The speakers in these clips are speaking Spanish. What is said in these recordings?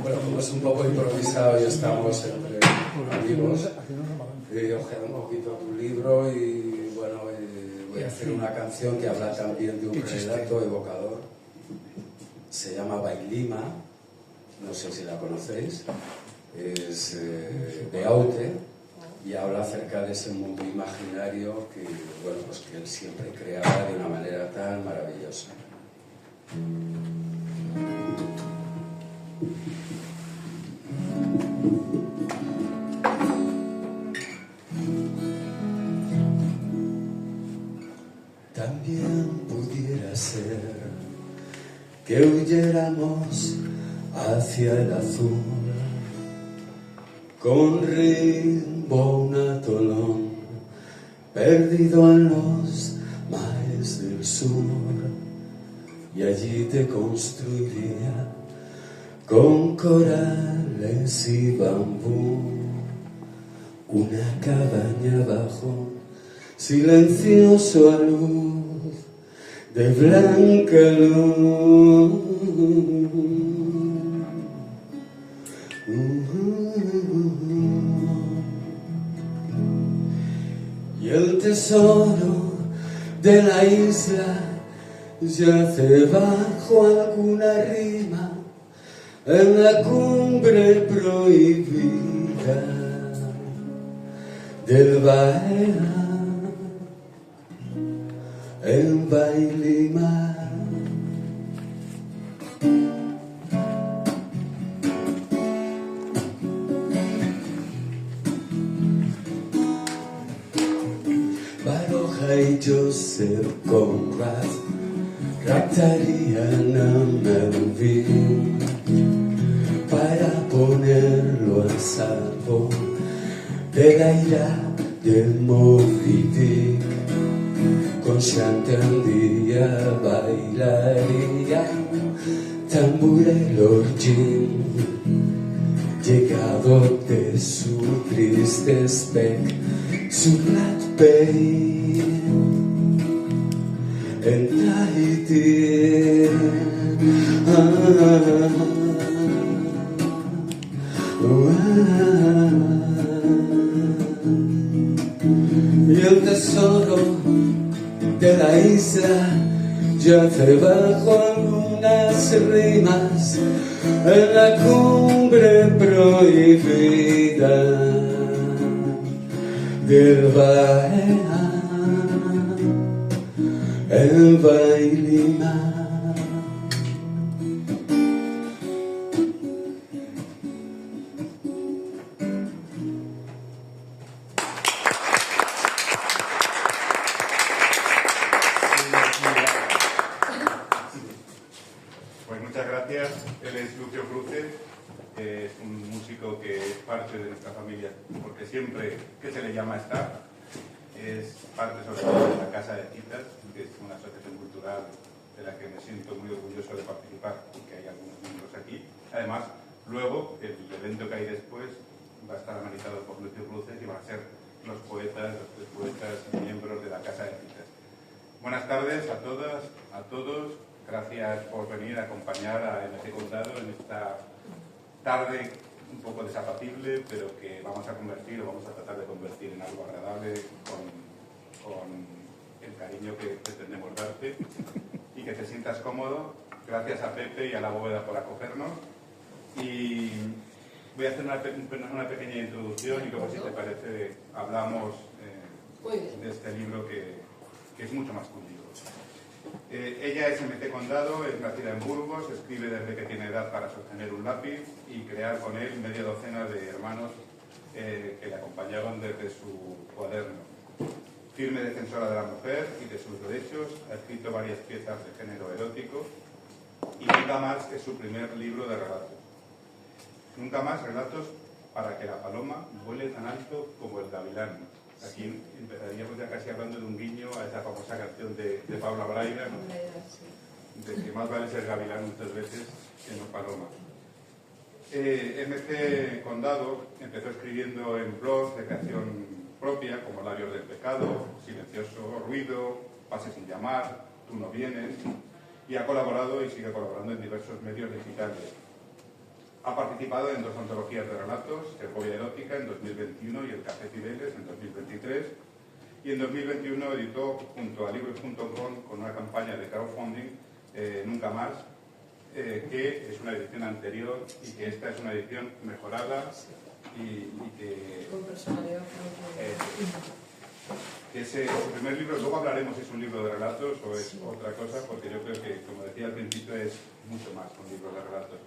Bueno, como es un poco improvisado y estamos entre amigos, he ojeado un poquito tu libro y bueno, voy a hacer una canción que habla también de un relato evocador. Se llama Bailima, no sé si la conocéis, es de Aute y habla acerca de ese mundo imaginario que, bueno, pues que él siempre creaba de una manera tan maravillosa. También pudiera ser que huyéramos hacia el azul con rumbo a un atolón perdido en los mares del sur, y allí te construiría con corales y bambú una cabaña bajo silencioso a luz de blanca luz. Y el tesoro de la isla yace bajo alguna rima en la cumbre prohibida del Bahía, en Bailima. Baroja y Joseph Conrad captarían a Melville para ponerlo a salvo de la ira del Moby Dick. Con Chantandia bailaría tamburelo Jim, llegado de su triste spec, su Rat Bay en Tahití. Y el tesoro de la isla yace bajo algunas rimas en la cumbre prohibida del Bahía, en Bailima. Porque siempre que se le llama estar es parte sobre todo de la Casa de Citas, que es una asociación cultural de la que me siento muy orgulloso de participar, porque hay algunos miembros aquí. Además, luego el evento que hay después va a estar analizado por Lucio Cruces y van a ser los poetas, los tres poetas y miembros de la Casa de Citas. Buenas tardes a todas, a todos. Gracias por venir a acompañar a MC Condado en esta tarde un poco desapacible, pero que vamos a convertir, o vamos a tratar de convertir en algo agradable con el cariño que pretendemos darte y que te sientas cómodo. Gracias a Pepe y a la Bóveda por acogernos. Y voy a hacer una pequeña introducción y luego, si te parece, hablamos de este libro que es mucho más que un libro. Ella es MC Condado, es nacida en Burgos, escribe desde que tiene edad para sostener un lápiz y crear con él media docena de hermanos que le acompañaban desde su cuaderno. Firme defensora de la mujer y de sus derechos, ha escrito varias piezas de género erótico y Nunca más es su primer libro de relatos. Nunca más, relatos para que la paloma vuele tan alto como el gavilán. Aquí empezaríamos ya casi hablando de un guiño a esa famosa canción de Paula Braira, ¿no? De que más vale ser gavilán muchas veces que no paloma. MC Condado empezó escribiendo en blogs de creación propia, como Labios del Pecado, Silencioso Ruido, Pase sin llamar, Tú no vienes, y ha colaborado y sigue colaborando en diversos medios digitales. Ha participado en 2 antologías de relatos, Segovia Erótica en 2021 y El Café Cibeles en 2023. Y en 2021 editó junto a Libros.com con una campaña de crowdfunding, Nunca Más, que es una edición anterior y que esta es una edición mejorada y que... Con personalidad. Ese primer libro, luego hablaremos si es un libro de relatos o es otra cosa, porque yo creo que, como decía al principio, es mucho más que un libro de relatos.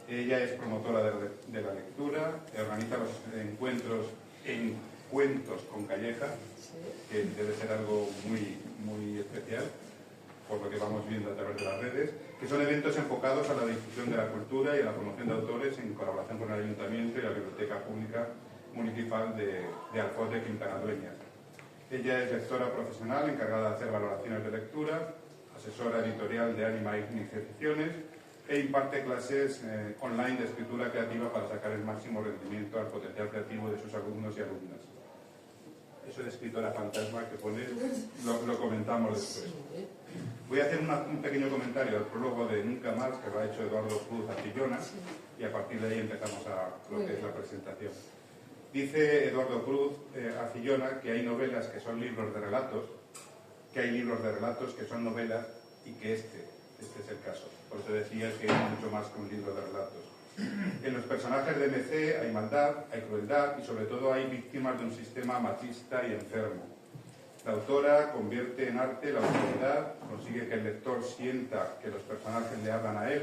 Ella es promotora de la lectura, organiza los encuentros en Cuentos con Calleja, que debe ser algo muy, muy especial, por lo que vamos viendo a través de las redes, que son eventos enfocados a la difusión de la cultura y a la promoción de autores en colaboración con el Ayuntamiento y la Biblioteca Pública Municipal de Alfoz de Quintana Dueñas. Ella es lectora profesional encargada de hacer valoraciones de lectura, asesora editorial de Anima Iniciaciones e imparte clases online de escritura creativa para sacar el máximo rendimiento al potencial creativo de sus alumnos y alumnas. Eso de escritora fantasma que pone, lo comentamos después. Voy a hacer un pequeño comentario al prólogo de Nunca Más, que lo ha hecho Eduardo Cruz Arcillona, y a partir de ahí empezamos a lo que es la presentación. Dice Eduardo Cruz Arcillona que hay novelas que son libros de relatos, que hay libros de relatos que son novelas y que este es el caso. Por eso decía que es mucho más que un libro de relatos. En los personajes de MC hay maldad, hay crueldad y sobre todo hay víctimas de un sistema machista y enfermo. La autora convierte en arte la oscuridad, consigue que el lector sienta que los personajes le hablan a él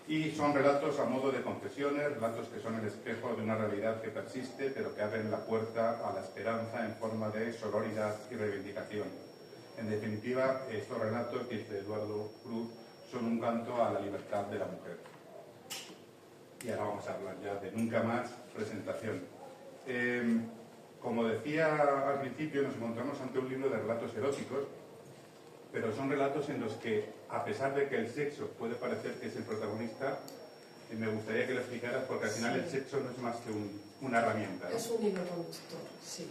y son relatos a modo de confesiones, relatos que son el espejo de una realidad que persiste pero que abren la puerta a la esperanza en forma de sororidad y reivindicación. En definitiva, estos relatos, dice Eduardo Cruz, son un canto a la libertad de la mujer. Y ahora vamos a hablar ya de Nunca Más, presentación. Como decía al principio, nos encontramos ante un libro de relatos eróticos, pero son relatos en los que, a pesar de que el sexo puede parecer que es el protagonista, me gustaría que lo explicaras, porque al final el sexo no es más que una herramienta, ¿no? Es un libro conductor, sí.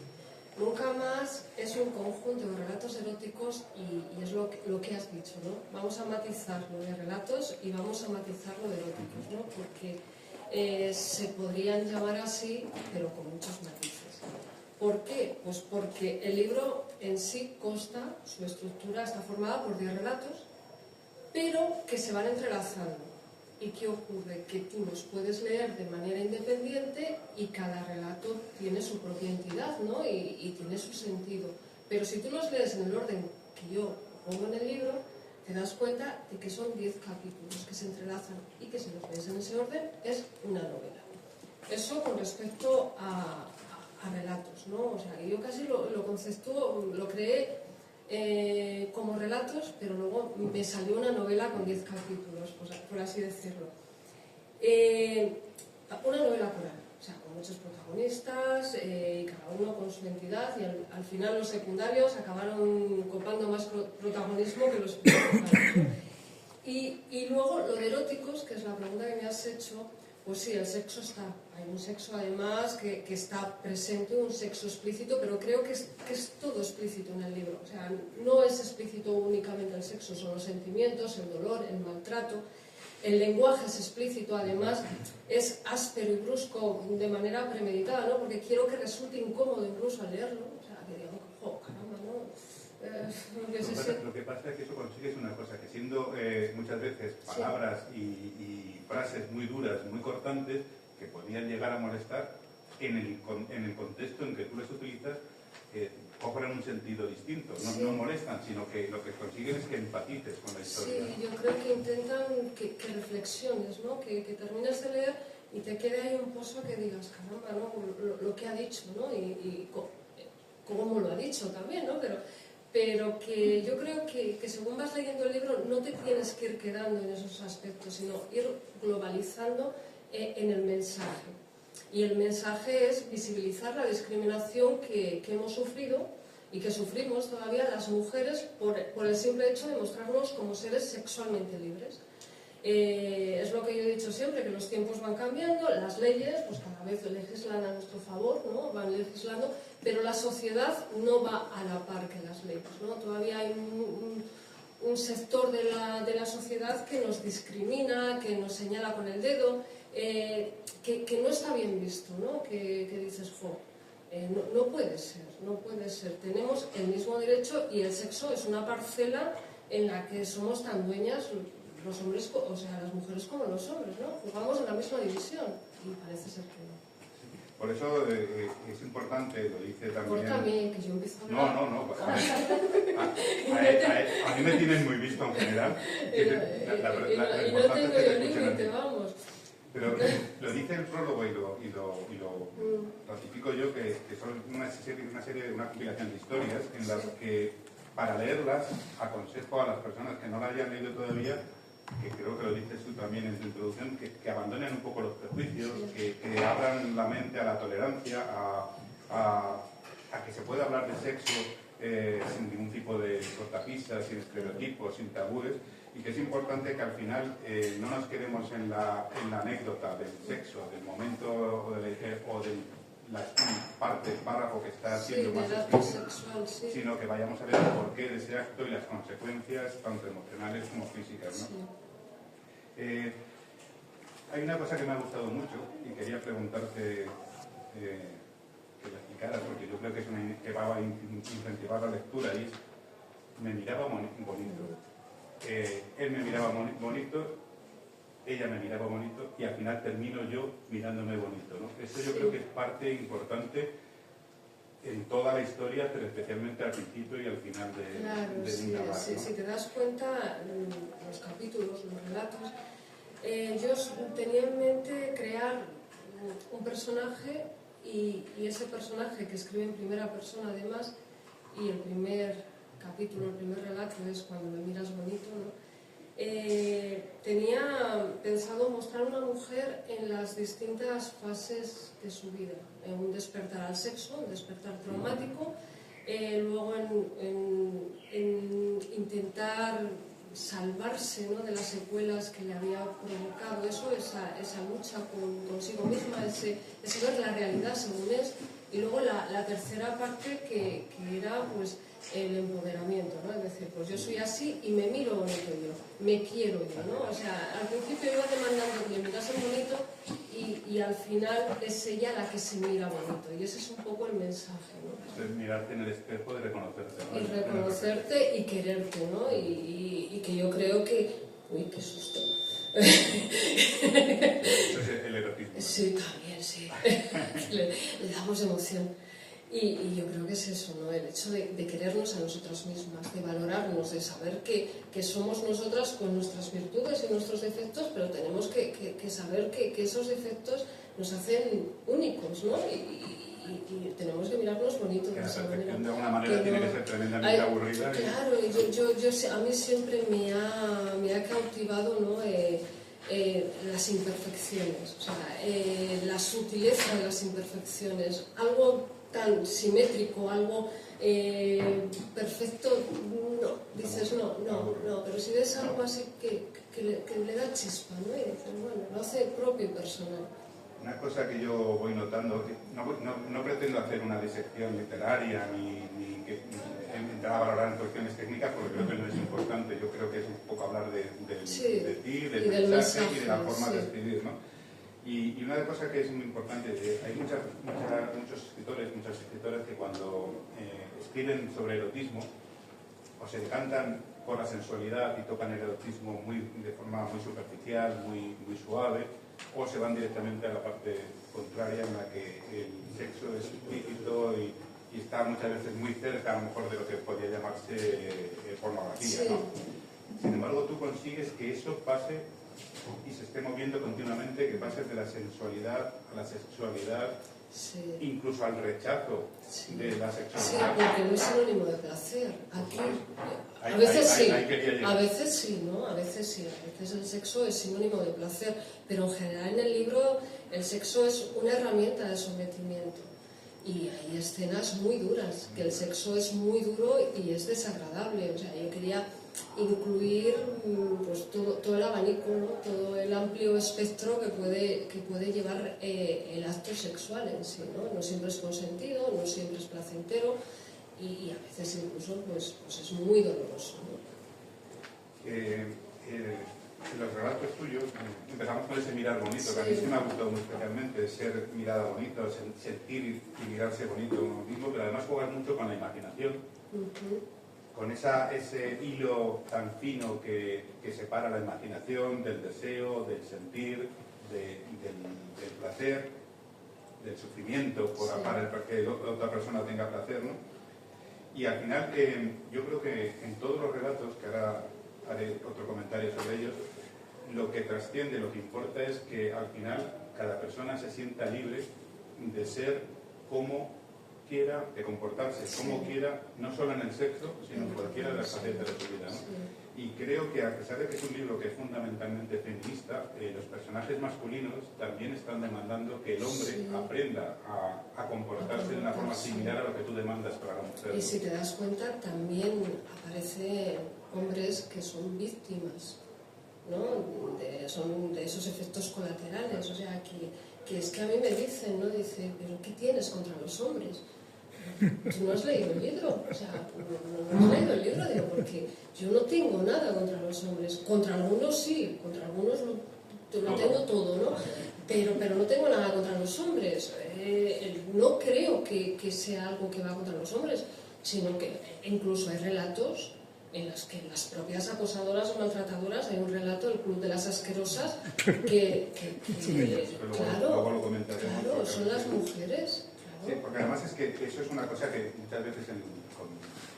Nunca Más es un conjunto de relatos eróticos y es lo que has dicho, ¿no? Vamos a matizar lo de relatos y vamos a matizar lo de eróticos, ¿no? Porque se podrían llamar así, pero con muchos matices. ¿Por qué? Pues porque el libro en sí consta, su estructura está formada por 10 relatos, pero que se van entrelazando. ¿Y qué ocurre? Que tú los puedes leer de manera independiente y cada relato tiene su propia entidad, ¿no? Y tiene su sentido. Pero si tú los lees en el orden que yo pongo en el libro, te das cuenta de que son 10 capítulos que se entrelazan y que si los lees en ese orden es una novela. Eso con respecto a relatos, ¿no? O sea, yo casi lo conceptúo, lo creé como relatos, pero luego me salió una novela con 10 capítulos, por así decirlo. Una novela coral, o sea, con muchos protagonistas, y cada uno con su entidad, y al final los secundarios acabaron copando más protagonismo que los principales, ¿no? Y luego lo de eróticos, que es la pregunta que me has hecho, pues sí, el sexo está. Hay un sexo además que está presente, un sexo explícito, pero creo que es todo explícito en el libro. O sea, no es explícito únicamente el sexo, son los sentimientos, el dolor, el maltrato. El lenguaje es explícito, además es áspero y brusco de manera premeditada, ¿no? Porque quiero que resulte incómodo incluso al leerlo. O sea, que digo, oh, caramba, ¿no? Lo que pasa es que eso consigues una cosa, que siendo muchas veces palabras y frases muy duras, muy cortantes, que podían llegar a molestar, en el contexto en que tú las utilizas, cobran un sentido distinto. No molestan, sino que lo que consiguen es que empatices con la historia. Sí, yo creo que intentan que reflexiones, ¿no? Que termines de leer y te quede ahí un pozo que digas, caramba, ¿no? Lo que ha dicho, ¿no? Y cómo lo ha dicho también, ¿no? Pero que yo creo que según vas leyendo el libro no te tienes que ir quedando en esos aspectos, sino ir globalizando en el mensaje. Y el mensaje es visibilizar la discriminación que hemos sufrido y que sufrimos todavía las mujeres por el simple hecho de mostrarnos como seres sexualmente libres. Es lo que yo he dicho siempre, que los tiempos van cambiando, las leyes pues cada vez legislan a nuestro favor, ¿no? Van legislando, pero la sociedad no va a la par que las leyes, ¿no? Todavía hay un sector de la sociedad sociedad que nos discrimina, que nos señala con el dedo, que no está bien visto, ¿no? Que dices, jo, no puede ser, no puede ser. Tenemos el mismo derecho y el sexo es una parcela en la que somos tan dueñas los hombres, o sea, las mujeres como los hombres, ¿no? Jugamos en la misma división y parece ser que no. Por eso es importante, lo dice también... Córtame, que yo empiezo a hablar. No. A mí me tienen muy visto en general. Y no tengo yo límite, vamos. Pero lo dice el prólogo y lo ratifico yo, que son una compilación de historias en las que, para leerlas, aconsejo a las personas que no la hayan leído todavía, que creo que lo dices tú también en tu introducción, que abandonen un poco los prejuicios, que abran la mente a la tolerancia, a que se pueda hablar de sexo sin ningún tipo de cortapisas, sin estereotipos, sin tabúes, y que es importante que al final no nos quedemos en la anécdota del sexo, del momento o de la parte, el párrafo que está siendo más escrito, sino que vayamos a ver el porqué de ese acto y las consecuencias tanto emocionales como físicas, ¿no? Sí. Hay una cosa que me ha gustado mucho y quería preguntarte que la explicaras, porque yo creo que es que va a incentivar la lectura, y es, me miraba bonito. Él me miraba bonito, ella me miraba bonito, y al final termino yo mirándome bonito, ¿no? Eso yo creo que es parte importante en toda la historia, pero especialmente al principio y al final de Linda Black, ¿no? Si te das cuenta, los capítulos, los relatos, ellos tenían en mente crear un personaje y ese personaje que escribe en primera persona además, y el primer capítulo, el primer relato es Cuando me miras bonito, ¿no? Tenía pensado mostrar a una mujer en las distintas fases de su vida, en un despertar al sexo, un despertar traumático, luego en intentar salvarse, ¿no?, de las secuelas que le había provocado eso, esa lucha consigo misma, ese ver la realidad según es, y luego la tercera parte que era pues el empoderamiento, ¿no? Es decir, pues yo soy así y me miro bonito yo, me quiero yo, ¿no? O sea, al principio iba demandando que le mirase bonito y al final es ella la que se mira bonito, y ese es un poco el mensaje, ¿no? Es mirarte en el espejo y reconocerte, ¿no? Y reconocerte y quererte, ¿no? Y que yo creo que... Uy, qué susto. Eso es el erotismo. Sí, también, sí. le damos emoción. Y yo creo que es eso, ¿no? El hecho de querernos a nosotras mismas, de valorarnos, de saber que somos nosotras con nuestras virtudes y nuestros defectos, pero tenemos que saber que esos defectos nos hacen únicos, ¿no? Y tenemos que mirarnos bonitos de esa manera. De alguna manera tiene que ser tremendamente aburrida. Claro, a mí siempre me ha cautivado, ¿no?, las imperfecciones, o sea, la sutileza de las imperfecciones, algo tan simétrico, algo perfecto, no, dices no, pero si ves algo así que le da chispa, ¿no? Y dices, bueno, lo hace propio y personal. Una cosa que yo voy notando, que no pretendo hacer una disección literaria ni entrar a valorar en cuestiones técnicas, porque creo que no es importante. Yo creo que es un poco hablar de ti, del mensaje y de la forma de escribir, ¿no? Y una cosa que es muy importante, hay muchos escritores, muchas escritoras que cuando escriben sobre erotismo o se decantan por la sensualidad y tocan el erotismo de forma muy superficial, muy suave, o se van directamente a la parte contraria en la que el sexo es explícito y está muchas veces muy cerca a lo mejor de lo que podría llamarse pornografía, ¿no? Sin embargo, tú consigues que eso pase y se esté moviendo continuamente, que pase de la sensualidad a la sexualidad, incluso al rechazo de la sexualidad. Sí, porque no es sinónimo de placer. Aquí, a veces sí, ¿no? A veces el sexo es sinónimo de placer, pero en general en el libro el sexo es una herramienta de sometimiento. Y hay escenas muy duras, que el sexo es muy duro y es desagradable. O sea, yo quería incluir pues, todo el abanico, ¿no?, todo el amplio espectro que puede llevar el acto sexual en sí, ¿no? No siempre es consentido, no siempre es placentero y a veces incluso pues es muy doloroso, ¿no? los relatos tuyos, empezamos con ese mirar bonito, que a mí sí me ha gustado muy especialmente, ser mirada bonito, sentir y mirarse bonito uno mismo, pero además jugar mucho con la imaginación, con ese hilo tan fino que separa la imaginación del deseo, del sentir, del placer, del sufrimiento para que otra persona tenga placer, ¿no? Y al final, yo creo que en todos los relatos, que ahora haré otro comentario sobre ellos, lo que trasciende, lo que importa es que al final cada persona se sienta libre de ser como quiera, de comportarse como quiera, no solo en el sexo, sino en cualquiera de las facetas de su vida, ¿no? Y creo que a pesar de que es un libro que es fundamentalmente feminista, los personajes masculinos también están demandando que el hombre aprenda a comportarse de una forma similar a lo que tú demandas para la mujer, ¿no? Y si te das cuenta, también aparecen hombres que son víctimas, ¿no? Son de esos efectos colaterales. O sea, que es que a mí me dicen, ¿no? Dice, ¿pero qué tienes contra los hombres? Tú no has leído el libro, o sea, no has leído el libro, digo, porque yo no tengo nada contra los hombres. Contra algunos sí, contra algunos lo tengo todo, ¿no? Pero no tengo nada contra los hombres. No creo que sea algo que va contra los hombres, sino que incluso hay relatos en los que las propias acosadoras o maltratadoras, hay un relato, el Club de las Asquerosas, que claro, son las mujeres. Sí, porque además es que eso es una cosa que muchas veces,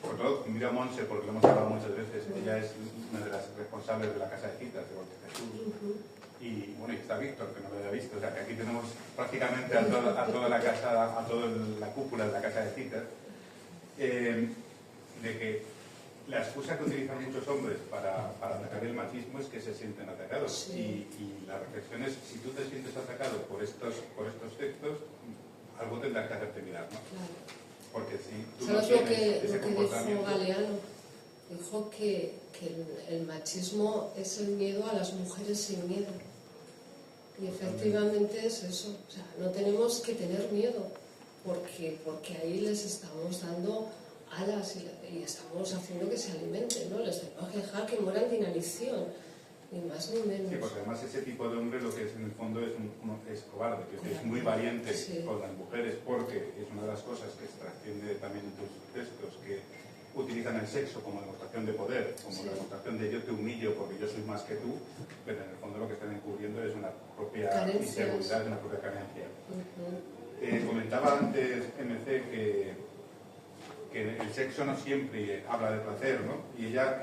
sobre todo miro a Monse, porque lo hemos hablado muchas veces, ella es una de las responsables de la Casa de Citas de Porque Jesús, y bueno, y está Víctor, que no lo había visto, o sea que aquí tenemos prácticamente a toda la casa, a toda la cúpula de la Casa de Citas, de que la excusa que utilizan muchos hombres para atacar el machismo es que se sienten atacados, y la reflexión es, si tú te sientes atacado por estos textos, algo tendrás que hacerte mirar, ¿no? Claro. Porque si tú ¿sabes no lo que comportamiento... dijo Galeano? Dijo que el machismo es el miedo a las mujeres sin miedo. Y efectivamente es eso. O sea, no tenemos que tener miedo, porque ahí les estamos dando alas y estamos haciendo que se alimenten, ¿no? Les tenemos que dejar que mueran de inanición. Ni más ni menos. Sí, porque además ese tipo de hombre lo que es en el fondo es cobarde, que es muy valiente con las mujeres, porque es una de las cosas que se trasciende también en tus textos, que utilizan el sexo como demostración de poder, como la demostración de yo te humillo porque yo soy más que tú, pero en el fondo lo que están encubriendo es una propia inseguridad, una propia carencia. Comentaba antes MC que el sexo no siempre habla de placer, ¿no? Y ella,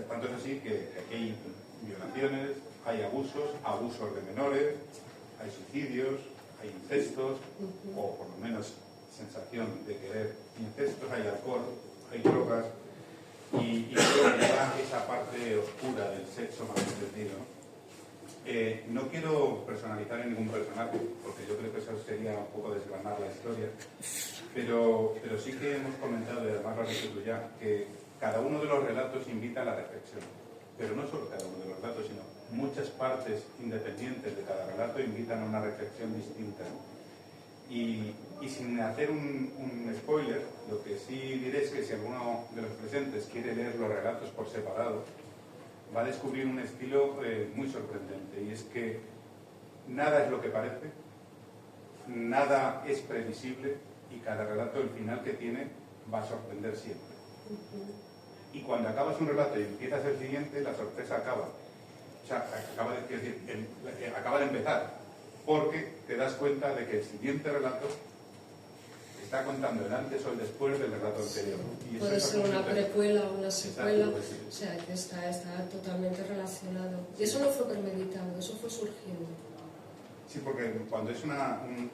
tanto es así que aquí hay violaciones, hay abusos de menores, hay suicidios, hay incestos, o por lo menos sensación de querer incestos, hay alcohol, hay drogas, y creo que va esa parte oscura del sexo más entendido, ¿no? No quiero personalizar en ningún personaje, porque yo creo que eso sería un poco desgranar la historia, pero sí que hemos comentado, y además lo has dicho tú ya, que cada uno de los relatos invita a la reflexión. Pero no solo cada uno de los relatos, sino muchas partes independientes de cada relato invitan a una reflexión distinta, ¿no? Y sin hacer un spoiler, lo que sí diré es que si alguno de los presentes quiere leer los relatos por separado, va a descubrir un estilo muy sorprendente, y es que nada es lo que parece, nada es previsible, y cada relato, el final que tiene, va a sorprender siempre. Y cuando acabas un relato y empiezas el siguiente, la sorpresa acaba. O sea, acaba de empezar, porque te das cuenta de que el siguiente relato está contando el antes o el después del relato anterior. Y puede ser una precuela o una secuela, o sea, que está totalmente relacionado. Y eso no fue premeditado, eso fue surgiendo. Sí, porque cuando es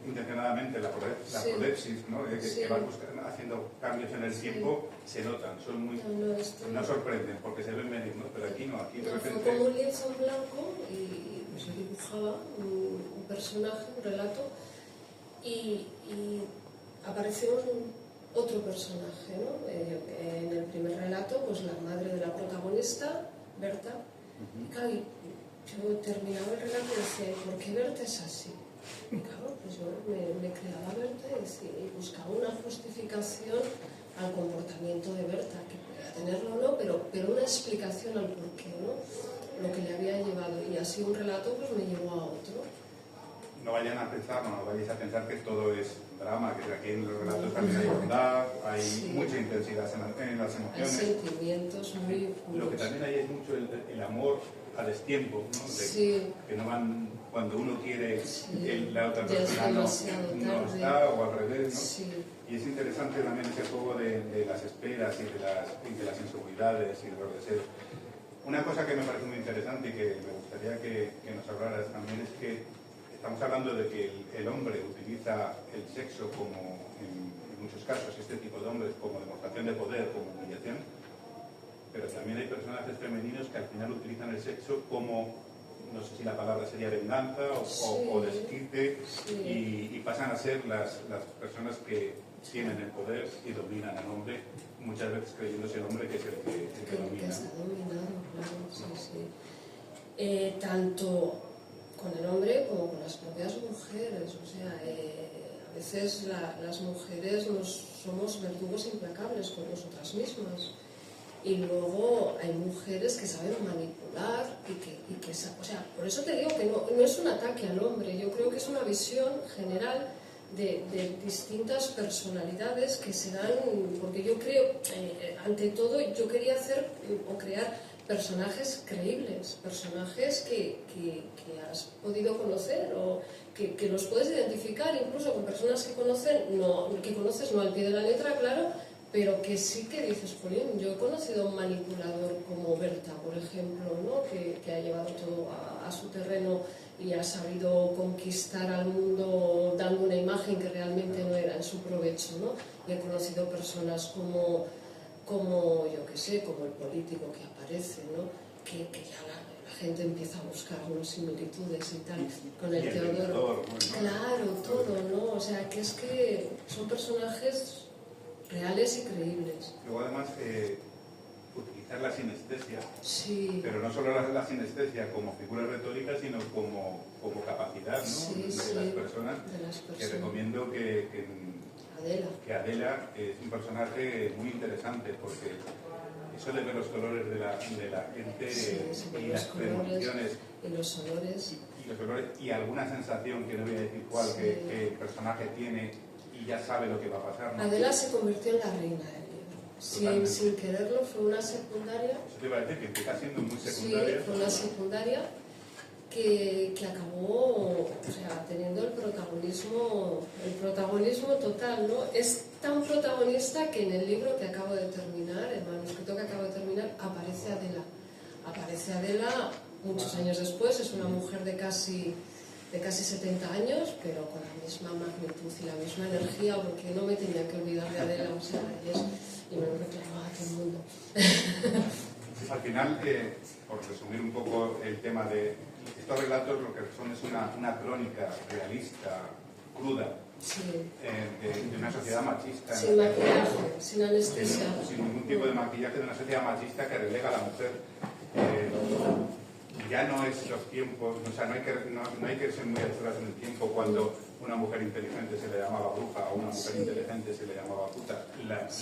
intencionadamente la prolepsis, ¿no? Que vas haciendo cambios en el tiempo, se notan, son muy... No sorprenden, porque se ven venir, ¿no? Pero aquí no, aquí de repente... Fue como un lienzo en blanco y se dibujaba un personaje, un relato, y apareció otro personaje, ¿no? En el primer relato, pues la madre de la protagonista, Berta, y claro, yo terminaba el relato y decía, ¿por qué Berta es así? Y claro, pues yo me creaba Berta y buscaba una justificación al comportamiento de Berta, que podía tenerlo o no, pero una explicación al porqué, ¿no? Lo que le había llevado. Y así un relato pues me llevó a otro. No vayan a pensar, no vayáis a pensar que todo es drama, que aquí en los relatos también hay bondad, hay mucha intensidad en las emociones. Hay sentimientos muy puros. Lo que también hay es mucho el amor a destiempo, ¿no? Que no van cuando uno quiere, la otra persona no está, o al revés, ¿no? Y es interesante también ese juego de las esperas y de las inseguridades y de los deseos. Una cosa que me parece muy interesante y que me gustaría que nos hablaras también es que estamos hablando de que el hombre utiliza el sexo como, en muchos casos, este tipo de hombres, como demostración de poder, como humillación, pero también hay personajes femeninos que al final utilizan el sexo como, no sé si la palabra sería venganza o desquite, y pasan a ser las personas que tienen el poder y dominan al hombre, muchas veces creyéndose el hombre que es el que domina. Que está dominado, claro, sí. Tanto con el hombre como con las propias mujeres, o sea, a veces las mujeres somos verdugos implacables con nosotras mismas. Y luego hay mujeres que saben manipular y que o sea, por eso te digo que no es un ataque al hombre, yo creo que es una visión general de distintas personalidades que se dan, porque yo creo, ante todo, yo quería hacer o crear personajes creíbles, personajes que has podido conocer o que los puedes identificar incluso con personas que conoces no al pie de la letra, claro, pero que sí que dices, Jolín, yo he conocido a un manipulador como Berta, por ejemplo, ¿no? que ha llevado todo a su terreno y ha sabido conquistar al mundo dando una imagen que realmente no era en su provecho, ¿no? Y he conocido personas como yo que sé, como el político que aparece, ¿no? Que ya la gente empieza a buscar unas similitudes y tal, con el Teodoro. Claro, todo, ¿no? O sea, que es que son personajes reales y creíbles. Luego además utilizar la sinestesia, pero no solo la sinestesia como figura retórica, sino como capacidad, ¿no? de las personas, que recomiendo que Adela es un personaje muy interesante, porque eso de ver los colores de la gente y las premoniciones y los olores y alguna sensación que no voy a decir cuál que el personaje tiene y ya sabe lo que va a pasar, ¿no? Adela se convirtió en la reina del libro. Sin quererlo, fue una secundaria. Eso te iba a decir, que empieza siendo muy secundaria. Sí, fue una secundaria que acabó, o sea, teniendo el protagonismo total, ¿no? Es tan protagonista que en el libro que acabo de terminar, el manuscrito que acabo de terminar, aparece Adela. Aparece Adela muchos años después, es una mujer de casi 70 años, pero con la misma magnitud y la misma energía, porque no me tenía que olvidar de Adela, o sea, y me lo reclamaba a todo el mundo. Al final, por resumir un poco el tema de estos relatos, lo que son es una crónica realista, cruda, de una sociedad machista. Sin maquillaje, sin anestesia. Sin ningún tipo de maquillaje, de una sociedad machista que relega a la mujer. Ya no es los tiempos, o sea, no hay que ser muy atrás en el tiempo cuando una mujer inteligente se le llamaba bruja o una mujer inteligente se le llamaba puta.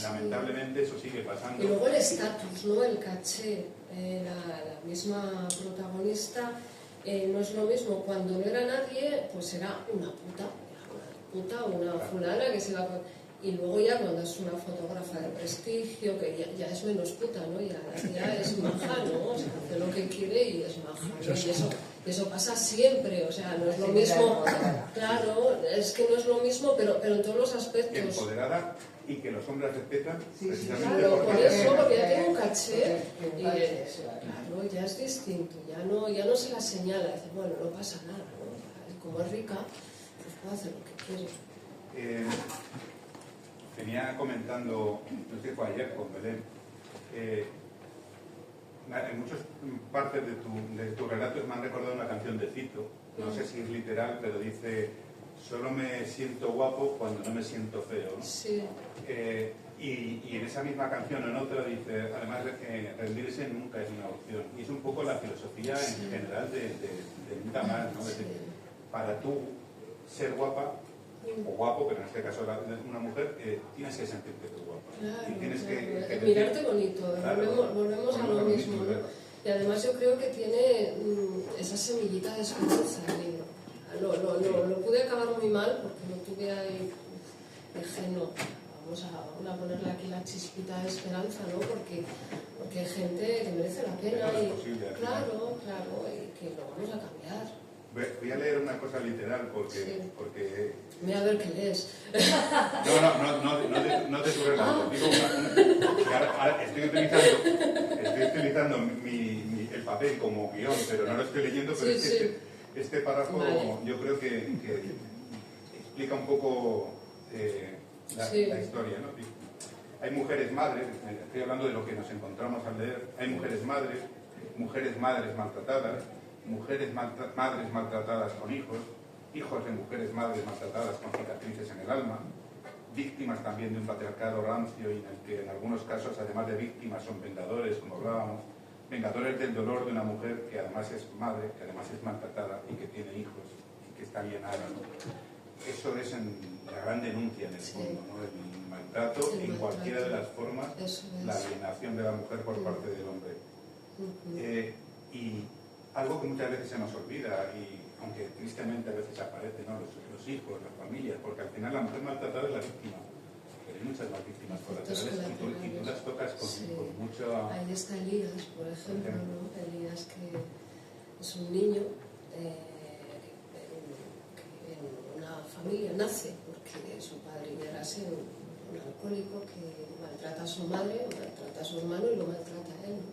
Lamentablemente eso sigue pasando. Y luego el estatus, ¿no? El caché. La misma protagonista no es lo mismo. Cuando no era nadie, pues era una puta, una fulana que se iba a... Y luego ya cuando es una fotógrafa de prestigio, que ya es menos puta, ¿no? Ya es maja, ¿no? O sea, hace lo que quiere y es maja, ¿no? Y eso pasa siempre, o sea, no es lo mismo. Claro, es que no es lo mismo, pero en todos los aspectos. Empoderada y que los hombres respetan precisamente claro, por eso, porque ya tiene un caché y claro, ya es distinto, ya no se la señala, dice, bueno, no pasa nada, ¿no? Como es rica, pues puede hacer lo que quiere. Venía comentando, no sé, fue ayer con Belén, en muchas partes de tus relatos me han recordado una canción de Cito, no sé si es literal, pero dice, solo me siento guapo cuando no me siento feo, ¿no? Sí. Y en esa misma canción o en otra dice, además rendirse nunca es una opción. Y es un poco la filosofía en general de nunca más, ¿no? Es decir, para tú ser guapa, o guapo, pero en este caso una mujer, tienes que sentirte tú guapa. Claro, y tienes que mirarte bonito, claro, volvemos a lo mismo, ¿no? Y además yo creo que tiene esas semillita de esperanza. Lo pude acabar muy mal porque no tuve ahí, dije no, vamos a ponerle aquí la chispita de esperanza, ¿no? Porque hay gente que merece la pena y claro, y que lo vamos a cambiar. Voy a leer una cosa literal porque... Sí. porque... Mira a ver qué lees. No te subes la digo ahora estoy utilizando el papel como guión, pero no lo estoy leyendo, pero Sí, es sí. que este párrafo Vale. yo creo que explica un poco la historia, ¿no? Hay mujeres madres, estoy hablando de lo que nos encontramos al leer, hay mujeres madres maltratadas, mujeres madres maltratadas con hijos de mujeres madres maltratadas con cicatrices en el alma, víctimas también de un patriarcado rancio y en el que en algunos casos, además de víctimas, son vengadores, como hablábamos, vengadores del dolor de una mujer que además es madre, que además es maltratada y que tiene hijos y que está alienada, ¿no? Eso es la gran denuncia en el fondo, ¿no? El maltrato en cualquiera de las formas, la alienación de la mujer por parte del hombre. Y algo que muchas veces se nos olvida, y aunque tristemente a veces aparece, ¿no? los hijos, las familias, porque al final la mujer maltratada es la víctima, pero hay muchas más víctimas colaterales y tú las tocas con mucho... Ahí está Elías, por ejemplo, ¿no? Elías, que es un niño que en una familia nace porque su padre era un alcohólico que maltrata a su madre, maltrata a su hermano y lo maltrata a él, ¿no?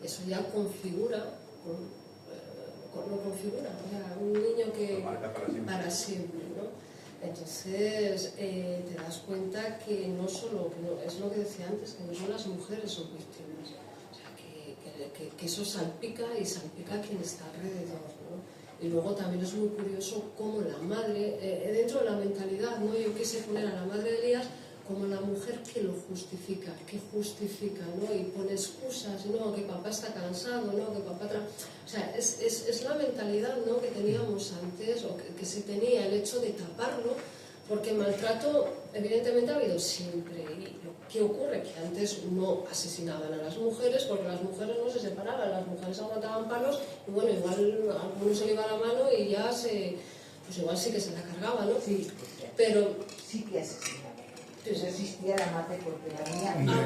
Eso ya configura lo configura, o sea, un niño que para siempre, ¿no? Entonces te das cuenta que no solo, es lo que decía antes, que no solo las mujeres son víctimas, o sea, que eso salpica y salpica a quien está alrededor, ¿no? Y luego también es muy curioso cómo la madre, dentro de la mentalidad, ¿no? Yo quise poner a la madre de Elías como la mujer que lo justifica, ¿no? Y pone excusas, ¿no? Que papá está cansado, ¿no? Que papá... O sea, es la mentalidad, ¿no? Que teníamos antes, o que se tenía, el hecho de taparlo, porque maltrato evidentemente ha habido siempre. ¿Y qué ocurre? Que antes no asesinaban a las mujeres, porque las mujeres no se separaban, las mujeres aguantaban palos, y bueno, igual a alguno se le iba la mano y ya pues igual sí que se la cargaba, ¿no? Sí, pero sí que asesinaban. No existía la mate porque la mía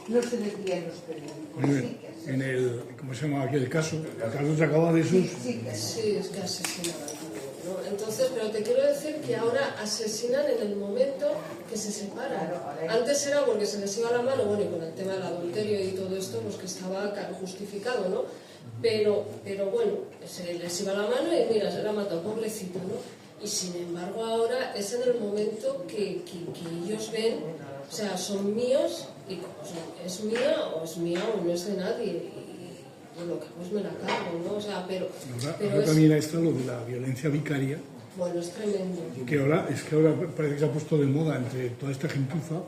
no se decía en los periódicos. En el, ¿cómo se llama aquel caso? El caso se acaba de sus... Sí, es que asesinaban, ¿no? Entonces, pero te quiero decir que ahora asesinan en el momento que se separan. Antes era porque se les iba la mano, bueno, y con el tema del adulterio y todo esto, pues que estaba justificado, ¿no? Pero bueno, se les iba la mano y mira, se la mató, pobrecito, ¿no? Y sin embargo ahora es en el momento que ellos ven, o sea, son míos, y como es mía o no es de nadie, y lo que hago es me la cargo, ¿no? O sea, pero ahora también está lo de la violencia vicaria. Bueno, es tremendo. Que ahora parece que se ha puesto de moda entre toda esta gentuza,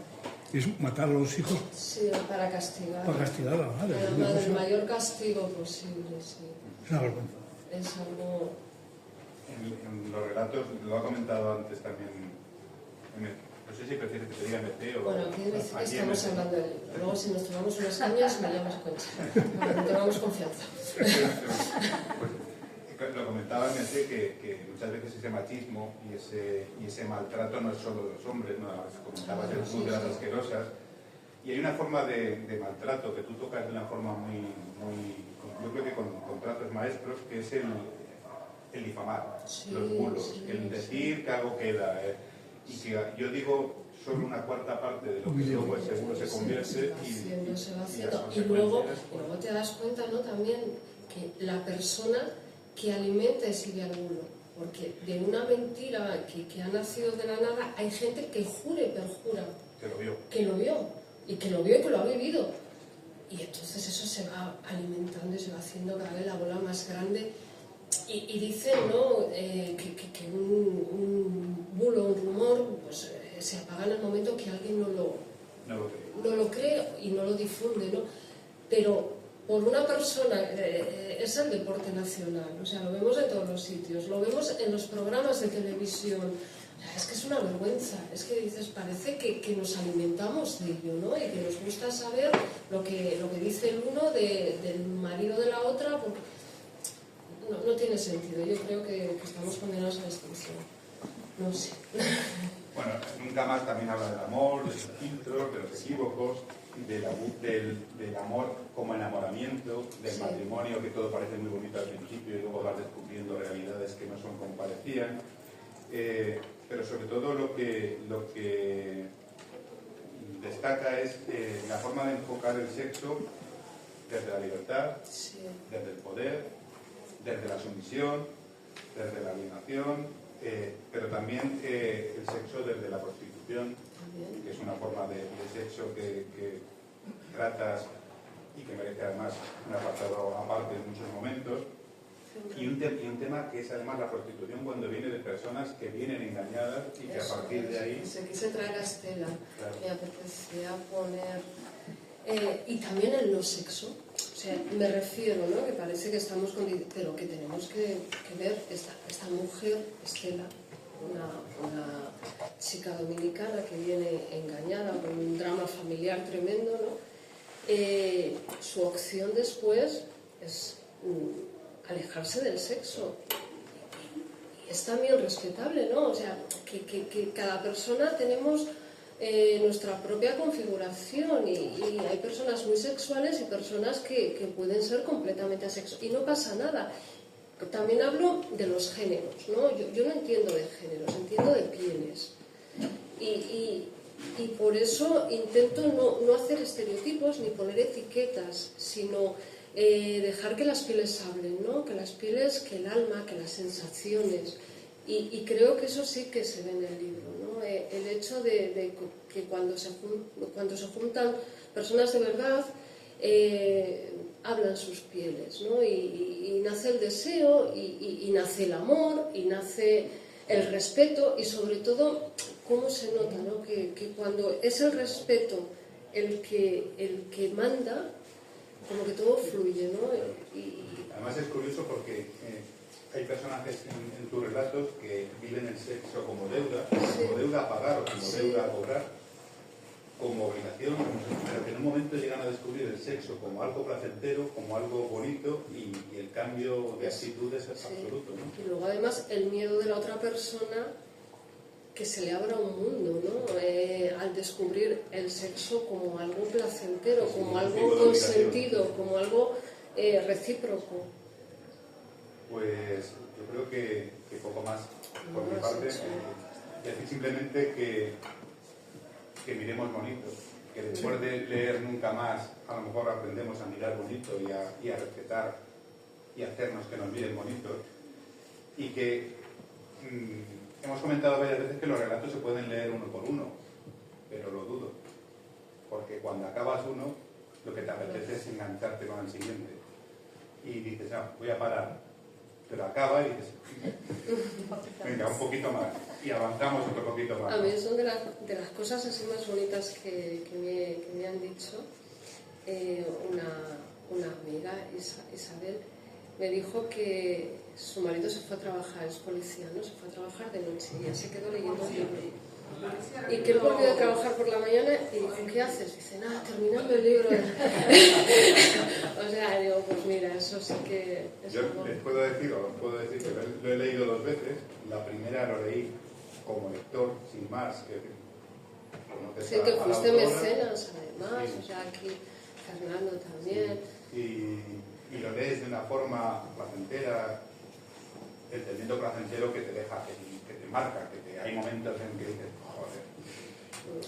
es matar a los hijos. Sí, para castigar. Para castigar a la madre. El mayor castigo posible, sí. Es una vergüenza. Es algo... En los relatos, lo ha comentado antes también, no sé si prefieres que te diga MT o... Bueno, aquí estamos hablando del libro. Luego si nos tomamos unas cañas me llamas Concha. Cuando tomamos confianza. Pues, lo comentaba MT que muchas veces ese machismo y ese maltrato no es solo de los hombres, ¿no? Comentabas el club de las asquerosas. Y hay una forma de maltrato que tú tocas de una forma muy yo creo que con trazos maestros, que es el difamar, los bulos, el decir que algo queda, y que yo digo solo una cuarta parte de lo que luego seguro se convierte y luego te das cuenta, ¿no? También que la persona que alimenta ese bulo, porque de una mentira que ha nacido de la nada hay gente que jura y perjura que lo vio y que lo ha vivido, y entonces eso se va alimentando y se va haciendo cada vez la bola más grande. Y dicen, ¿no? Que un bulo, un rumor, pues se apaga en el momento que alguien no lo cree y no lo difunde, ¿no? Pero por una persona, es el deporte nacional, o sea, lo vemos en todos los sitios, lo vemos en los programas de televisión, o sea, es que es una vergüenza, es que dices, parece que nos alimentamos de ello, ¿no? Y que nos gusta saber lo que dice el uno del marido de la otra, porque no tiene sentido. Yo creo que estamos condenados a la extinción. No sé. Bueno, Nunca Más también habla del amor, de los filtros, de los equívocos, del amor como enamoramiento, del Sí. matrimonio, que todo parece muy bonito al principio y luego vas descubriendo realidades que no son como parecían. Pero sobre todo lo que destaca es la forma de enfocar el sexo desde la libertad, Sí. desde el poder, desde la sumisión, desde la alienación, pero también el sexo desde la prostitución, También. que es una forma de sexo que tratas y que merece además un apartado aparte en muchos momentos. Y un tema que es además la prostitución cuando viene de personas que vienen engañadas y que a partir de ahí... Se quise traer a Estela, Claro. me apetecía poner... y también en lo sexo, o sea, me refiero, ¿no? Que parece que estamos con... Pero que tenemos que ver esta mujer, Estela, una chica dominicana que viene engañada con un drama familiar tremendo, ¿no? Su opción después es alejarse del sexo. Y es también respetable, ¿no? O sea, que cada persona tenemos nuestra propia configuración y hay personas muy sexuales y personas que pueden ser completamente asexuales y no pasa nada. También hablo de los géneros, ¿no? Yo no entiendo de géneros, entiendo de pieles. Y por eso intento no hacer estereotipos ni poner etiquetas, sino dejar que las pieles hablen, ¿no? Que las pieles, que el alma, que las sensaciones. Y creo que eso sí que se ve en el libro, ¿no? El hecho de que cuando se juntan personas de verdad, hablan sus pieles, ¿no? Y nace el deseo, y nace el amor, y nace el respeto, y sobre todo, cómo se nota, ¿no? Que cuando es el respeto el que manda, como que todo fluye, ¿no? Además es curioso porque hay personajes en tus relatos que viven el sexo como deuda, Sí. como deuda a pagar o como Sí. deuda a cobrar, como obligación, pero que en un momento llegan a descubrir el sexo como algo placentero, como algo bonito y el cambio de actitudes es Sí. absoluto, ¿no? Y luego además el miedo de la otra persona que se le abra un mundo, ¿no? Al descubrir el sexo como algo placentero, Sí, como sí, algo tipo de consentido, obligación. como algo recíproco. Pues yo creo que poco más por No, mi parte. sí. Decir simplemente que miremos bonito, que después de leer Nunca Más a lo mejor aprendemos a mirar bonito y a respetar y a hacernos que nos miren bonito, y que hemos comentado varias veces que los relatos se pueden leer uno por uno, pero lo dudo, porque cuando acabas uno lo que te apetece es engancharte con el siguiente y dices, voy a parar, pero acaba y dices, venga, un poquito más, y avanzamos otro poquito más. A mí son de las cosas así más bonitas que me han dicho. Una amiga, Isabel, me dijo que su marido se fue a trabajar, es policía, ¿no? Se fue a trabajar de noche y ella se quedó leyendo el libro. Y que él volvió a trabajar por la mañana y dijo, ¿qué haces? Dice, nada, terminando el libro. O sea, digo, pues mira, eso sí que es Yo algo... les puedo decir que lo he leído 2 veces. La primera lo leí como lector, sin más, que conoces Sí, que a la fuiste autora. mecenas además, Sí. o sea, aquí Fernando también. Y lo lees de una forma placentera, entendiendo placentero que te deja, que te marca, hay momentos en que dices, joder.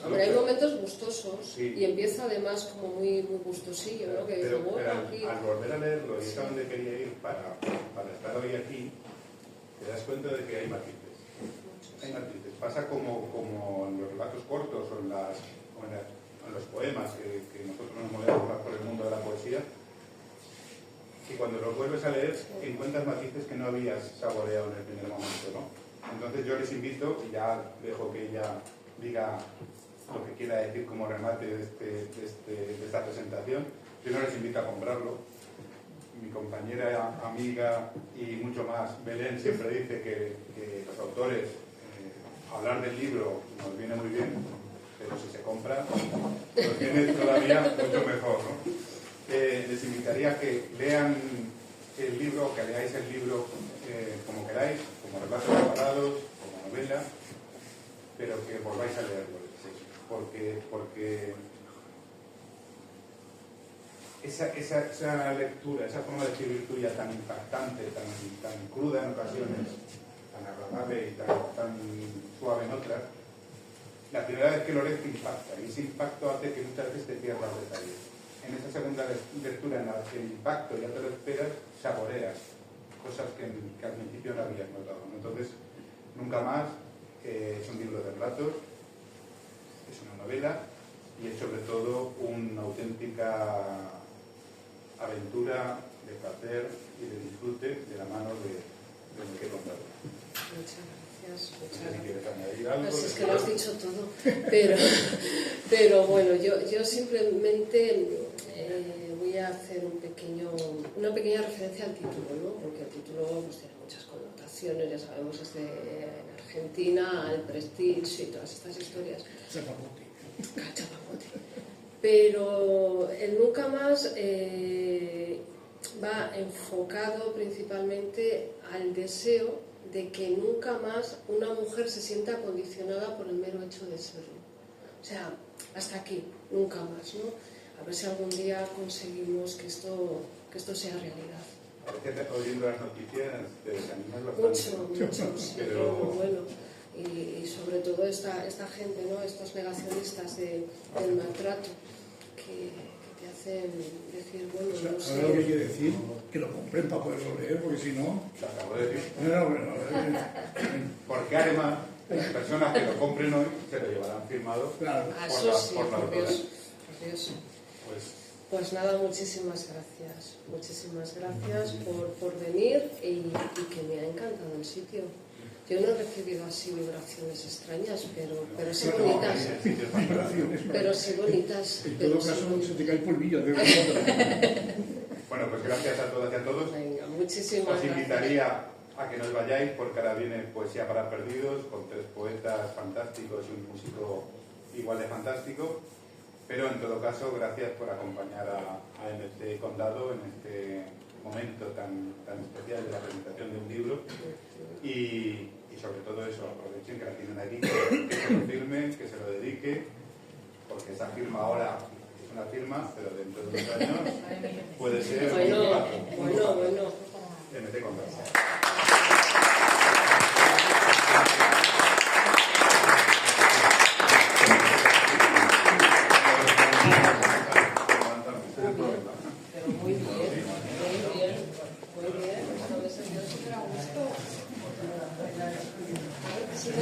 Hombre, hay momentos gustosos Sí. y empieza además como muy gustosillo, ¿no? Que dice, Pero bueno, aquí... al volver a leerlo y es a donde quería ir para estar hoy aquí, te das cuenta de que hay matices. Hay matices. Pasa como en los relatos cortos o en los poemas que nosotros nos movemos por el mundo de la poesía, que cuando los vuelves a leer encuentras matices que no habías saboreado en el primer momento, ¿no? Entonces yo les invito, y ya dejo que ella diga lo que quiera decir como remate de esta presentación, yo no les invito a comprarlo. Mi compañera, amiga y mucho más, Belén, siempre dice que los autores, hablar del libro nos viene muy bien, pero si se compra, nos viene todavía mucho mejor, ¿no? Les invitaría a que lean el libro, que leáis el libro esa lectura, esa forma de escribir tuya tan impactante, tan cruda en ocasiones, tan agradable y tan suave en otras, la primera vez que lo lees te impacta, y ese impacto hace que muchas veces te pierdas detalles. En esa segunda lectura, en la que el impacto ya te lo esperas, saboreas cosas que al principio no habías notado, ¿no? Entonces, Nunca Más es un libro de relatos, es una novela y es sobre todo una auténtica aventura de placer y de disfrute de la mano de Enrique Condado. Muchas gracias. No sé si quieres añadir algo. Pues es que lo has dicho todo, pero bueno, yo simplemente voy a hacer una pequeña referencia al título, ¿no? Porque el título pues, tiene muchas connotaciones, ya sabemos, es de Argentina, el prestigio y todas estas historias. Chapapote. Pero el Nunca Más va enfocado principalmente al deseo de que nunca más una mujer se sienta condicionada por el mero hecho de serlo. O sea, hasta aquí, nunca más, ¿no? A ver si algún día conseguimos que esto sea realidad. Parece que oyendo las noticias te desanimas bastante. Mucho, sí, pero bueno. Y sobre todo esta gente, ¿no? Estos negacionistas del maltrato que te hacen decir, bueno, O sea, no sé. ahora lo que quiere decir, que lo compren para poderlo leer, porque si no... Lo acabo de decir. Bueno, Porque además, las personas que lo compren hoy se lo llevarán firmado claro. Eso sí, por la por autora. Dios. Pues nada, muchísimas gracias. Muchísimas gracias por venir y que me ha encantado el sitio. Yo no he recibido así vibraciones extrañas, pero sí bonitas. Pero sí bonitas. En todo caso, se te cae el polvillo. De verdad. Bueno, pues gracias a todas y a todos. Venga, muchísimas Os gracias. invitaría a que no os vayáis, porque ahora viene Poesía para Perdidos, con 3 poetas fantásticos y un músico igual de fantástico. Pero en todo caso, gracias por acompañar a MC Condado en este momento tan especial de la presentación de un libro. Y sobre todo eso, aprovechen que la tienen aquí, que se lo firmen, que se lo dedique, porque esa firma ahora es una firma, pero dentro de unos años puede ser Bueno. MC Condado.